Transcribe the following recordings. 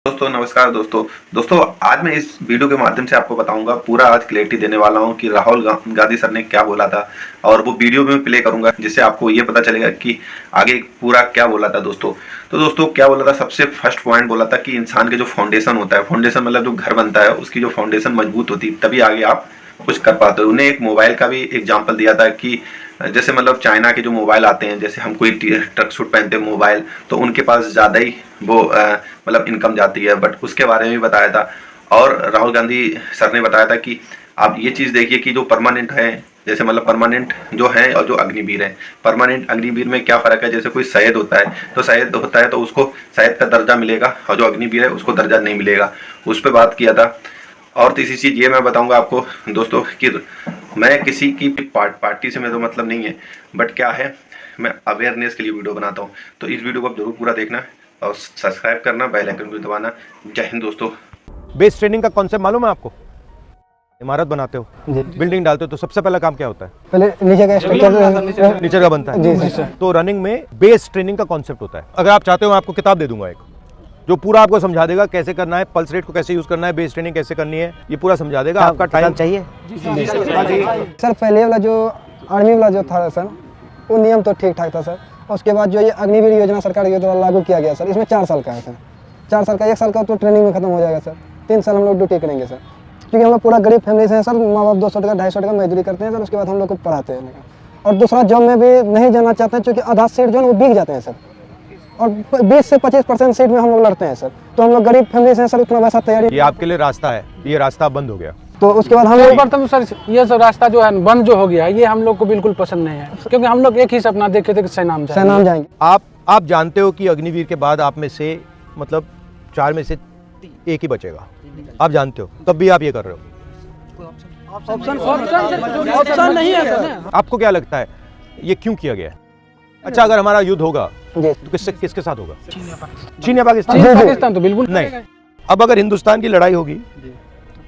दोस्तों नमस्कार। दोस्तों आज मैं इस वीडियो के माध्यम से आपको बताऊंगा, पूरा आज क्लैरिटी देने वाला हूं कि राहुल गांधी सर ने क्या बोला था, और वो वीडियो में प्ले करूंगा जिससे आपको ये पता चलेगा कि आगे पूरा क्या बोला था। दोस्तों क्या बोला था, सबसे फर्स्ट पॉइंट बोला था कि इंसान के जो फाउंडेशन होता है, फाउंडेशन मतलब जो घर बनता है, उसकी जो फाउंडेशन मजबूत होती है तभी आगे आप कुछ कर पाते हो। उन्हें एक मोबाइल का भी एग्जाम्पल दिया था कि जैसे मतलब चाइना के जो मोबाइल आते हैं, जैसे हम कोई ट्रक सूट पहनते हैं मोबाइल, तो उनके पास ज़्यादा ही वो मतलब इनकम जाती है, बट उसके बारे में भी बताया था। और राहुल गांधी सर ने बताया था कि आप ये चीज़ देखिए कि जो परमानेंट है, जैसे मतलब परमानेंट जो है और जो अग्निवीर है, परमानेंट अग्निवीर में क्या फ़र्क है। जैसे कोई शहीद होता है तो शहीद होता है तो उसको शहीद का दर्जा मिलेगा, और जो अग्निवीर है उसको दर्जा नहीं मिलेगा। उस पर बात किया था। और तीसरी चीज़ ये मैं बताऊंगा आपको दोस्तों कि मैं किसी की पार्टी से मेरा तो मतलब नहीं है, बट क्या है, मैं अवेयरनेस के लिए वीडियो बनाता हूँ। तो इस वीडियो को आप जरूर पूरा देखना और सब्सक्राइब करना, बेल आइकन भी दबाना। जय हिंद दोस्तों। बेस ट्रेनिंग का कॉन्सेप्ट मालूम है आपको? इमारत बनाते हो, बिल्डिंग डालते हो, तो सबसे पहला काम क्या होता है? पहले नीचे का स्ट्रक्चर नीचे का बनता है। जी सर। तो रनिंग में बेस ट्रेनिंग का कॉन्सेप्ट होता है। अगर आप चाहते हो, मैं आपको किताब दे दूंगा एक, जो पूरा आपको समझा देगा कैसे करना है, पल्स रेट को कैसे यूज करना है, बेस ट्रेनिंग कैसे करनी है, ये पूरा समझा देगा। आपका टाइम चाहिए सर? पहले वाला जो आर्मी वाला जो था सर, वो नियम तो ठीक ठाक था सर। उसके बाद जो ये अग्निवीर योजना सरकार के द्वारा लागू किया गया सर, इसमें 4 साल का है सर। 4 साल का, 1 साल का तो ट्रेनिंग में खत्म हो जाएगा सर। 3 साल हम लोग ड्यूटी करेंगे सर, क्योंकि हम लोग पूरा गरीब फैमिली से हैं सर। माँ बाप 200 टका 250 टका मजदूरी करते हैं सर, उसके बाद हम लोग को पढ़ाते हैं। और दूसरा जॉब में भी नहीं जाना चाहते हैं, क्योंकि आधा सीट जो है वो बिक जाते हैं सर, और 20 से 25% सीट में हम लोग लड़ते हैं सर। तो हम लोग गरीब फैमिली से हैं सर, उतना वैसा तैयारी। ये आपके लिए रास्ता है, ये रास्ता बंद हो गया। तो उसके बाद हम लोग तो सर ये सब रास्ता जो है बंद जो हो गया, ये हम लोग को बिल्कुल पसंद नहीं है, क्योंकि हम लोग एक ही सपना देखे थे कि सैनाम जाएंगे। आप जानते हो कि अग्निवीर के बाद आप में से मतलब 4 में से 1 ही बचेगा, आप जानते हो, तब भी आप ये कर रहे हो। ऑप्शन नहीं है। आपको क्या लगता है ये क्यों किया गया है? अच्छा, अगर हमारा युद्ध होगा तो किसके साथ होगा? चीन या पाकिस्तान? तो बिल्कुल नहीं। अब अगर हिंदुस्तान की लड़ाई होगी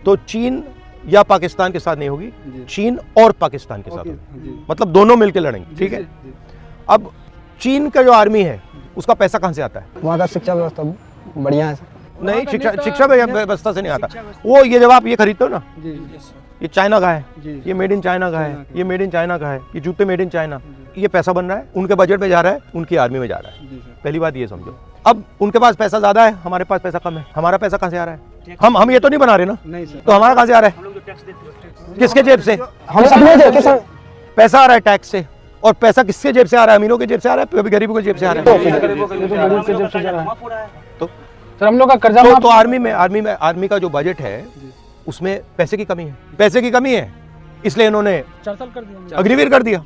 तो चीन या पाकिस्तान के साथ नहीं होगी, चीन और पाकिस्तान के साथ होगी, मतलब दोनों मिलकर लड़ेंगे। ठीक है। अब चीन का जो आर्मी है उसका पैसा कहां से आता है? वहाँ का शिक्षा व्यवस्था बढ़िया है। नहीं, शिक्षा व्यवस्था से नहीं आता वो। ये जब आप ये खरीदते हो ना, ये चाइना का है, ये मेड इन चाइना का है, ये मेड इन चाइना का है, ये जूते मेड इन चाइना, ये पैसा बन रहा है, उनके बजट में जा रहा है, उनकी आर्मी में जा रहा है। पहली बात ये समझो। अब उनके पास पैसा ज्यादा है, हमारे पास पैसा कम है। हमारा पैसा कहाँ से आ रहा है? हम ये तो नहीं बना रहे ना, तो हमारा कहाँ से आ रहा है? किसके जेब से? हम सब पैसा आ रहा है टैक्स से। और पैसा किसके जेब से आ रहा है? अमीरों के जेब से आ रहा है, गरीबों के जेब से आ रहा है। तो सर हम लोग का कर्जा तो आर्मी का जो बजट है उसमें पैसे की कमी है, इसलिए इन्होंने 4 साल कर दिया, अग्निवीर कर दिया।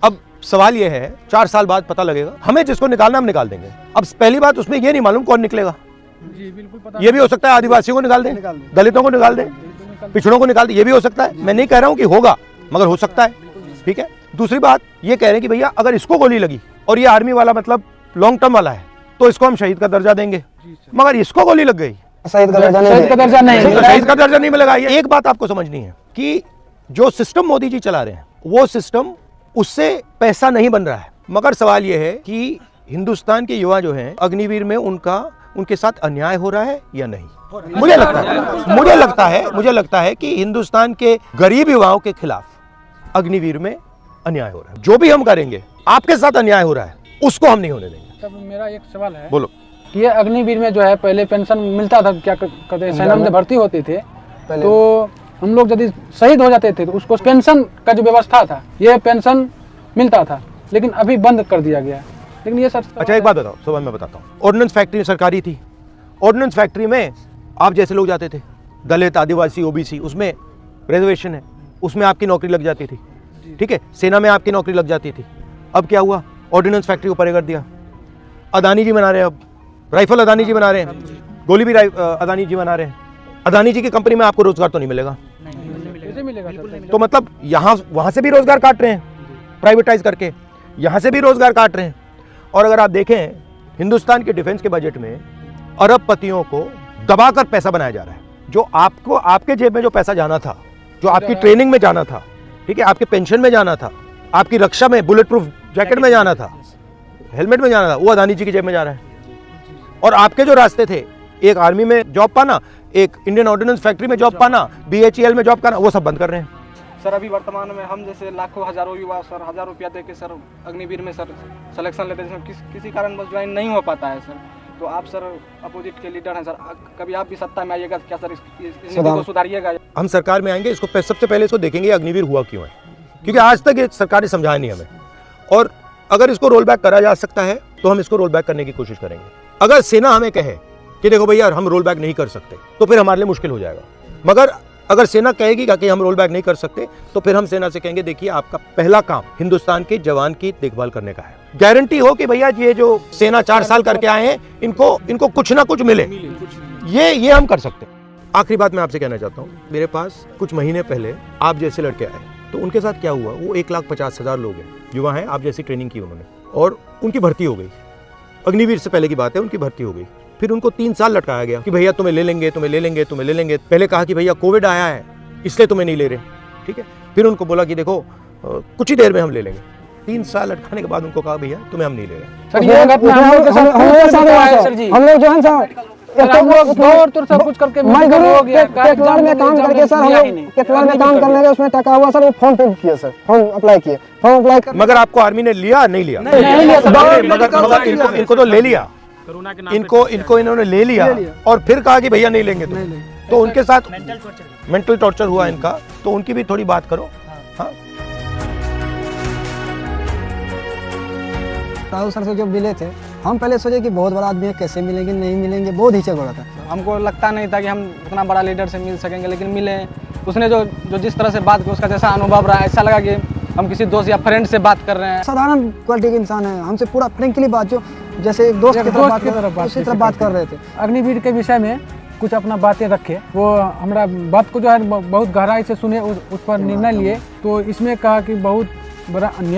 अब सवाल ये है, 4 साल बाद पता लगेगा, हमें जिसको निकालना हम निकाल देंगे। अब पहली बात, उसमें ये नहीं मालूम कौन निकलेगा। जी बिल्कुल पता। ये भी हो सकता है आदिवासियों को निकाल दें, दलितों को निकाल दें, पिछड़ों को निकाल दें, ये भी हो सकता है। मैं नहीं कह रहा हूँ कि होगा, मगर हो सकता है। ठीक है। दूसरी बात ये कह रहे हैं कि भैया अगर इसको गोली लगी और ये आर्मी वाला मतलब लॉन्ग टर्म वाला है, तो इसको हम शहीद का दर्जा देंगे, मगर इसको गोली लग गई, शहीद का दर्जा नहीं मिलेगा। एक बात आपको समझनी है कि जो सिस्टम मोदी जी चला रहे हैं, वो सिस्टम, उससे पैसा नहीं बन रहा है। मगर सवाल यह है कि हिंदुस्तान के युवा जो हैं, अग्निवीर में उनके साथ अन्याय हो रहा है या नहीं। मुझे लगता है कि हिंदुस्तान के गरीब युवाओं के खिलाफ अग्निवीर में अन्याय हो रहा है। जो भी हम करेंगे, आपके साथ अन्याय हो रहा है, उसको हम नहीं होने देंगे। तब मेरा एक सवाल है, बोलो। कि ये अग्निवीर में जो है पहले पेंशन मिलता था, क्या कहते हैं, सेना में भर्ती होते थे, तो हम लोग यदि शहीद हो जाते थे तो उसको पेंशन का जो व्यवस्था था, ये पेंशन मिलता था, लेकिन अभी बंद कर दिया गया। लेकिन ये सर, अच्छा एक बात बताओ, सुबह मैं बताता हूँ। ऑर्डिनेंस फैक्ट्री सरकारी थी, ऑर्डिनेंस फैक्ट्री में आप जैसे लोग जाते थे, दलित, आदिवासी, ओबीसी, उसमें रिजर्वेशन है, उसमें आपकी नौकरी लग जाती थी। ठीक है। सेना में आपकी नौकरी लग जाती थी। अब क्या हुआ? ऑर्डिनेंस फैक्ट्री को परे कर दिया। अदानी जी बना रहे हैं, अब राइफल अदानी जी बना रहे हैं, गोली भी अदानी जी बना रहे हैं। अदानी जी की कंपनी में आपको रोजगार तो नहीं मिलेगा, तो मतलब यहाँ वहां से भी रोजगार काट रहे हैं प्राइवेटाइज करके, यहाँ से भी रोजगार काट रहे हैं। और अगर आप देखें, हिंदुस्तान के डिफेंस के बजट में अरबपतियों को दबाकर पैसा बनाया जा रहा है। जो आपको, आपके जेब में जो पैसा जाना था, जो आपकी ट्रेनिंग में जाना था, ठीक है, आपके पेंशन में जाना था, आपकी रक्षा में, बुलेट प्रूफ जैकेट में जाना था, हेलमेट में जाना था, वो अदानी जी की जेब में जा रहा है। और आपके जो रास्ते थे एक आर्मी में जॉब पाना, एक इंडियन ऑर्डिनेंस फैक्ट्री में जॉब पाना, BHEL में जॉब करना, वो सब बंद कर रहे हैं। सर अभी वर्तमान में हम जैसे लाखों हजारों युवा सर 1000 रुपया दे के सर अग्निवीर में सर सिलेक्शन लेते हैं, किसी कारण बस ज्वाइन नहीं हो पाता है सर। तो आप सर अपोजिट के लीडर हैं सर, कभी आप भी सत्ता में आइएगा क्या सर इस नीति को सुधारिएगा? हम सरकार में आएंगे, इसको सबसे पहले इसको देखेंगे अग्निवीर हुआ क्यों है, क्योंकि आज तक ये सरकार ने समझाया नहीं हमें। और अगर इसको रोल बैक करा जा सकता है तो हम इसको रोल बैक करने की कोशिश करेंगे। अगर सेना हमें कहे कि देखो भैया हम रोल बैक नहीं कर सकते, तो फिर हमारे लिए मुश्किल हो जाएगा। मगर अगर सेना कहेगी कि हम रोल बैक नहीं कर सकते, तो फिर हम सेना से कहेंगे देखिए आपका पहला काम हिंदुस्तान के जवान की देखभाल करने का है। गारंटी हो कि भैया ये जो सेना 4 साल करके आए हैं, इनको कुछ ना कुछ मिले, ये हम कर सकते हैं। आखिरी बात मैं आपसे कहना चाहता हूँ, मेरे पास कुछ महीने पहले आप जैसे लड़के आए, तो उनके साथ क्या हुआ, वो 1,50,000 लोग हैं, युवा हैं, आप जैसी ट्रेनिंग की उन्होंने, और उनकी भर्ती हो गई। अग्निवीर से पहले की बात है, उनकी भर्ती हो गई। फिर उनको 3 साल लटकाया गया कि भैया तुम्हें ले लेंगे, तुम्हें ले लेंगे, तुम्हें ले लेंगे। पहले कहा कि भैया कोविड आया है इसलिए तुम्हें नहीं ले रहे, ठीक है। फिर उनको बोला कि देखो कुछ ही देर में हम ले लेंगे। 3 साल लटकाने के बाद उनको कहा भैया तुम्हें हम नहीं ले रहे। सर ये घटना हम लोग के साथ सर जी, हम लोग जो है हम लोग दौड़ तो सब कुछ करके मजदूरी हो गया, केतवाड़ में काम करके सर हम लोग केतवाड़ में काम करने के उसमें टका हुआ सर, वो फॉर्म फिल किए सर, फॉर्म अप्लाई किए, फॉर्म अप्लाई कर। मगर आपको आर्मी ने लिया नहीं लिया? नहीं लिया सर, मगर इनको तो ले लिया, इनको इन्होंने ले लिया और फिर कहा कि भैया नहीं लेंगे तो उनके साथ मेंटल टॉर्चर हुआ इनका, तो उनकी भी थोड़ी बात करो। हाँ, राहुल सर से जो मिले थे, हम पहले सोचे कि बहुत बड़ा आदमी है, कैसे मिलेंगे नहीं मिलेंगे, बहुत हिचक हो रहा था। हमको लगता नहीं था कि हम उतना बड़ा लीडर से मिल सकेंगे, लेकिन मिले। उसने जो जिस तरह से बात की, उसका जैसा अनुभव रहा, ऐसा लगा कि हम किसी दोस्त या फ्रेंड से बात कर रहे हैं। साधारण क्वालिटी के इंसान है, हमसे पूरा फ्रेंकली बात, जो जैसे एक दोस्त की तरह बात कर रहे थे। अग्निवीर के विषय में कुछ अपना बातें रखे, वो हमारा बात को जो है बहुत गहराई से सुने, उस पर निर्णय लिए। तो इसमें कहा कि बहुत बड़ा अन्याय